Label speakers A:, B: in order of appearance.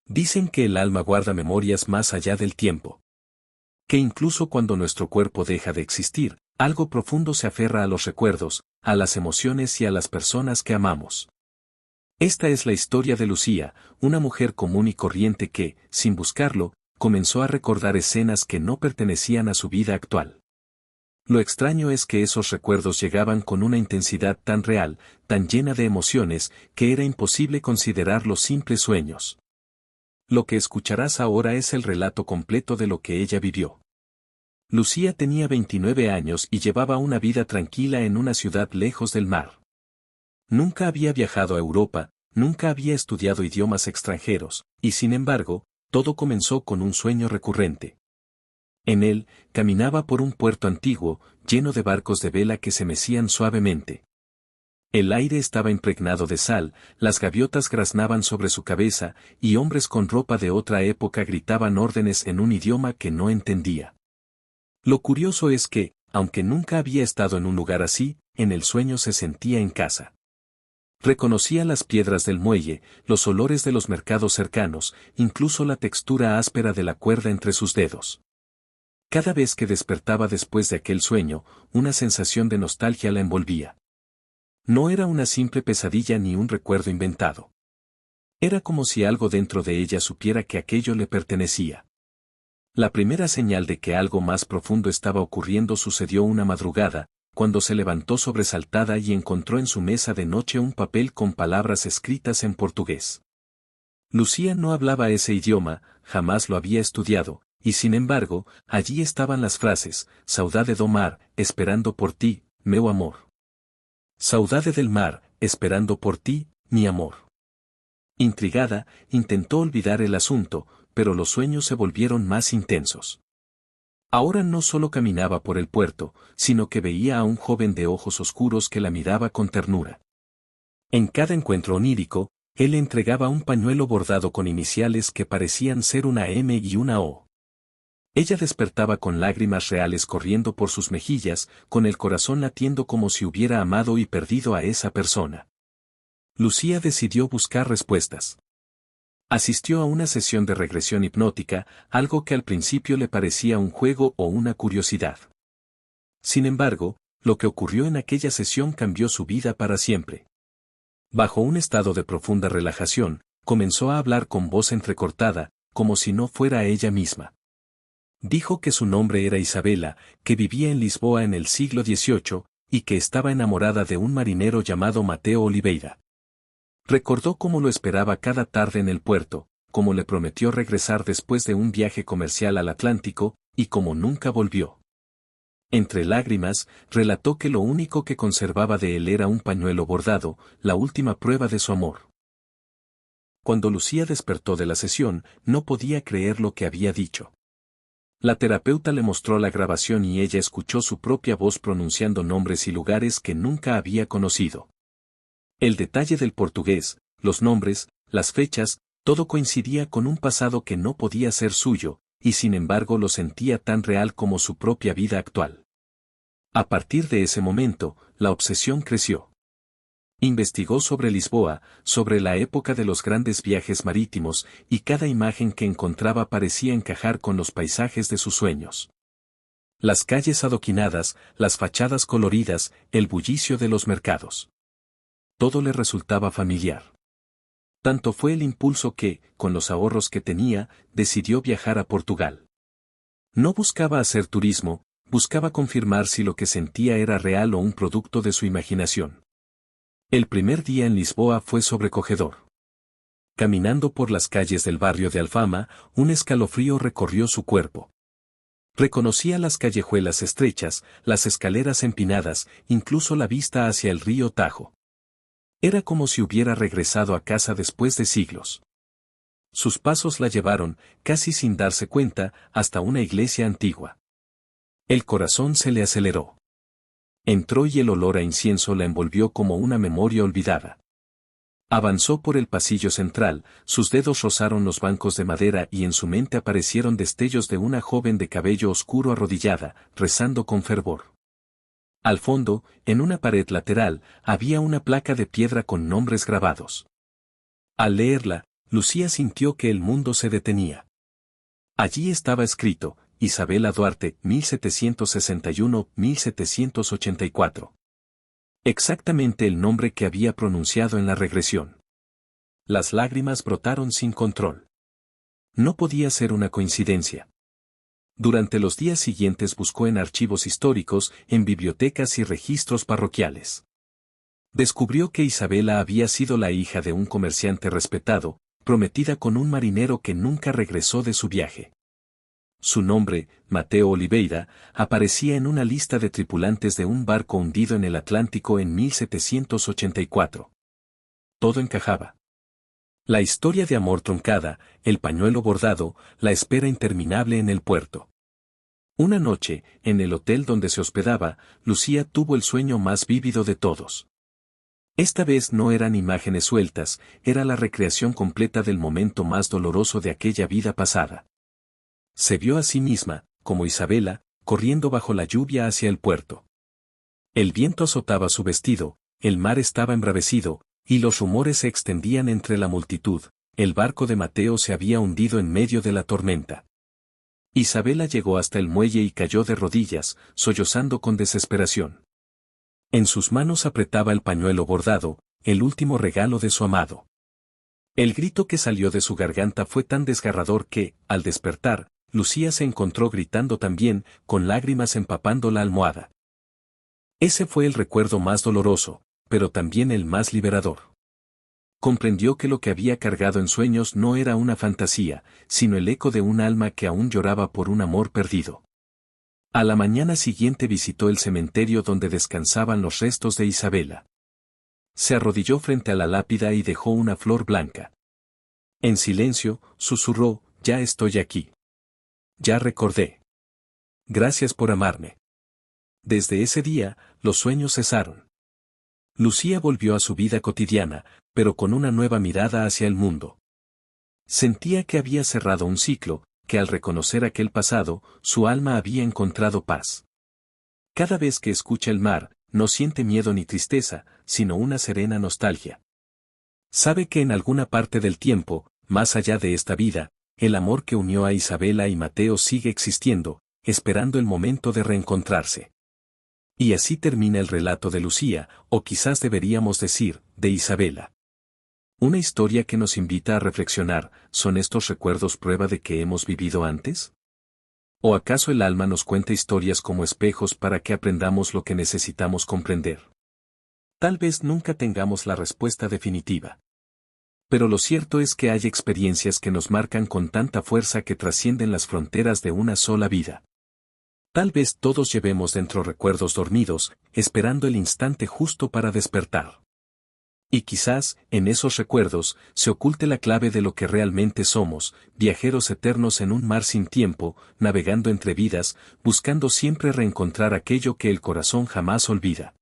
A: Dicen que el alma guarda memorias más allá del tiempo. Que incluso cuando nuestro cuerpo deja de existir, algo profundo se aferra a los recuerdos, a las emociones y a las personas que amamos. Esta es la historia de Lucía, una mujer común y corriente que, sin buscarlo, comenzó a recordar escenas que no pertenecían a su vida actual. Lo extraño es que esos recuerdos llegaban con una intensidad tan real, tan llena de emociones, que era imposible considerarlos simples sueños. Lo que escucharás ahora es el relato completo de lo que ella vivió. Lucía tenía 29 años y llevaba una vida tranquila en una ciudad lejos del mar. Nunca había viajado a Europa, nunca había estudiado idiomas extranjeros, y sin embargo, todo comenzó con un sueño recurrente. En él, caminaba por un puerto antiguo, lleno de barcos de vela que se mecían suavemente. El aire estaba impregnado de sal, las gaviotas graznaban sobre su cabeza, y hombres con ropa de otra época gritaban órdenes en un idioma que no entendía. Lo curioso es que, aunque nunca había estado en un lugar así, en el sueño se sentía en casa. Reconocía las piedras del muelle, los olores de los mercados cercanos, incluso la textura áspera de la cuerda entre sus dedos. Cada vez que despertaba después de aquel sueño, una sensación de nostalgia la envolvía. No era una simple pesadilla ni un recuerdo inventado. Era como si algo dentro de ella supiera que aquello le pertenecía. La primera señal de que algo más profundo estaba ocurriendo sucedió una madrugada, cuando se levantó sobresaltada y encontró en su mesa de noche un papel con palabras escritas en portugués. Lucía no hablaba ese idioma, jamás lo había estudiado, y sin embargo, allí estaban las frases: «Saudade do mar, esperando por ti, meu amor». «Saudade del mar, esperando por ti, mi amor». Intrigada, intentó olvidar el asunto, pero los sueños se volvieron más intensos. Ahora no solo caminaba por el puerto, sino que veía a un joven de ojos oscuros que la miraba con ternura. En cada encuentro onírico, él le entregaba un pañuelo bordado con iniciales que parecían ser una M y una O. Ella despertaba con lágrimas reales corriendo por sus mejillas, con el corazón latiendo como si hubiera amado y perdido a esa persona. Lucía decidió buscar respuestas. Asistió a una sesión de regresión hipnótica, algo que al principio le parecía un juego o una curiosidad. Sin embargo, lo que ocurrió en aquella sesión cambió su vida para siempre. Bajo un estado de profunda relajación, comenzó a hablar con voz entrecortada, como si no fuera ella misma. Dijo que su nombre era Isabela, que vivía en Lisboa en el siglo XVIII, y que estaba enamorada de un marinero llamado Mateo Oliveira. Recordó cómo lo esperaba cada tarde en el puerto, cómo le prometió regresar después de un viaje comercial al Atlántico, y cómo nunca volvió. Entre lágrimas, relató que lo único que conservaba de él era un pañuelo bordado, la última prueba de su amor. Cuando Lucía despertó de la sesión, no podía creer lo que había dicho. La terapeuta le mostró la grabación y ella escuchó su propia voz pronunciando nombres y lugares que nunca había conocido. El detalle del portugués, los nombres, las fechas, todo coincidía con un pasado que no podía ser suyo, y sin embargo lo sentía tan real como su propia vida actual. A partir de ese momento, la obsesión creció. Investigó sobre Lisboa, sobre la época de los grandes viajes marítimos, y cada imagen que encontraba parecía encajar con los paisajes de sus sueños. Las calles adoquinadas, las fachadas coloridas, el bullicio de los mercados. Todo le resultaba familiar. Tanto fue el impulso que, con los ahorros que tenía, decidió viajar a Portugal. No buscaba hacer turismo, buscaba confirmar si lo que sentía era real o un producto de su imaginación. El primer día en Lisboa fue sobrecogedor. Caminando por las calles del barrio de Alfama, un escalofrío recorrió su cuerpo. Reconocía las callejuelas estrechas, las escaleras empinadas, incluso la vista hacia el río Tajo. Era como si hubiera regresado a casa después de siglos. Sus pasos la llevaron, casi sin darse cuenta, hasta una iglesia antigua. El corazón se le aceleró. Entró y el olor a incienso la envolvió como una memoria olvidada. Avanzó por el pasillo central, sus dedos rozaron los bancos de madera y en su mente aparecieron destellos de una joven de cabello oscuro arrodillada, rezando con fervor. Al fondo, en una pared lateral, había una placa de piedra con nombres grabados. Al leerla, Lucía sintió que el mundo se detenía. Allí estaba escrito, Isabela Duarte, 1761-1784. Exactamente el nombre que había pronunciado en la regresión. Las lágrimas brotaron sin control. No podía ser una coincidencia. Durante los días siguientes buscó en archivos históricos, en bibliotecas y registros parroquiales. Descubrió que Isabela había sido la hija de un comerciante respetado, prometida con un marinero que nunca regresó de su viaje. Su nombre, Mateo Oliveira, aparecía en una lista de tripulantes de un barco hundido en el Atlántico en 1784. Todo encajaba. La historia de amor truncada, el pañuelo bordado, la espera interminable en el puerto. Una noche, en el hotel donde se hospedaba, Lucía tuvo el sueño más vívido de todos. Esta vez no eran imágenes sueltas, era la recreación completa del momento más doloroso de aquella vida pasada. Se vio a sí misma, como Isabela, corriendo bajo la lluvia hacia el puerto. El viento azotaba su vestido, el mar estaba embravecido, y los rumores se extendían entre la multitud, el barco de Mateo se había hundido en medio de la tormenta. Isabela llegó hasta el muelle y cayó de rodillas, sollozando con desesperación. En sus manos apretaba el pañuelo bordado, el último regalo de su amado. El grito que salió de su garganta fue tan desgarrador que, al despertar, Lucía se encontró gritando también, con lágrimas empapando la almohada. Ese fue el recuerdo más doloroso, pero también el más liberador. Comprendió que lo que había cargado en sueños no era una fantasía, sino el eco de un alma que aún lloraba por un amor perdido. A la mañana siguiente visitó el cementerio donde descansaban los restos de Isabela. Se arrodilló frente a la lápida y dejó una flor blanca. En silencio, susurró, ya estoy aquí. Ya recordé. Gracias por amarme. Desde ese día, los sueños cesaron. Lucía volvió a su vida cotidiana, pero con una nueva mirada hacia el mundo. Sentía que había cerrado un ciclo, que al reconocer aquel pasado, su alma había encontrado paz. Cada vez que escucha el mar, no siente miedo ni tristeza, sino una serena nostalgia. Sabe que en alguna parte del tiempo, más allá de esta vida, el amor que unió a Isabela y Mateo sigue existiendo, esperando el momento de reencontrarse. Y así termina el relato de Lucía, o quizás deberíamos decir, de Isabela. Una historia que nos invita a reflexionar, ¿son estos recuerdos prueba de que hemos vivido antes? ¿O acaso el alma nos cuenta historias como espejos para que aprendamos lo que necesitamos comprender? Tal vez nunca tengamos la respuesta definitiva. Pero lo cierto es que hay experiencias que nos marcan con tanta fuerza que trascienden las fronteras de una sola vida. Tal vez todos llevemos dentro recuerdos dormidos, esperando el instante justo para despertar. Y quizás, en esos recuerdos, se oculte la clave de lo que realmente somos, viajeros eternos en un mar sin tiempo, navegando entre vidas, buscando siempre reencontrar aquello que el corazón jamás olvida.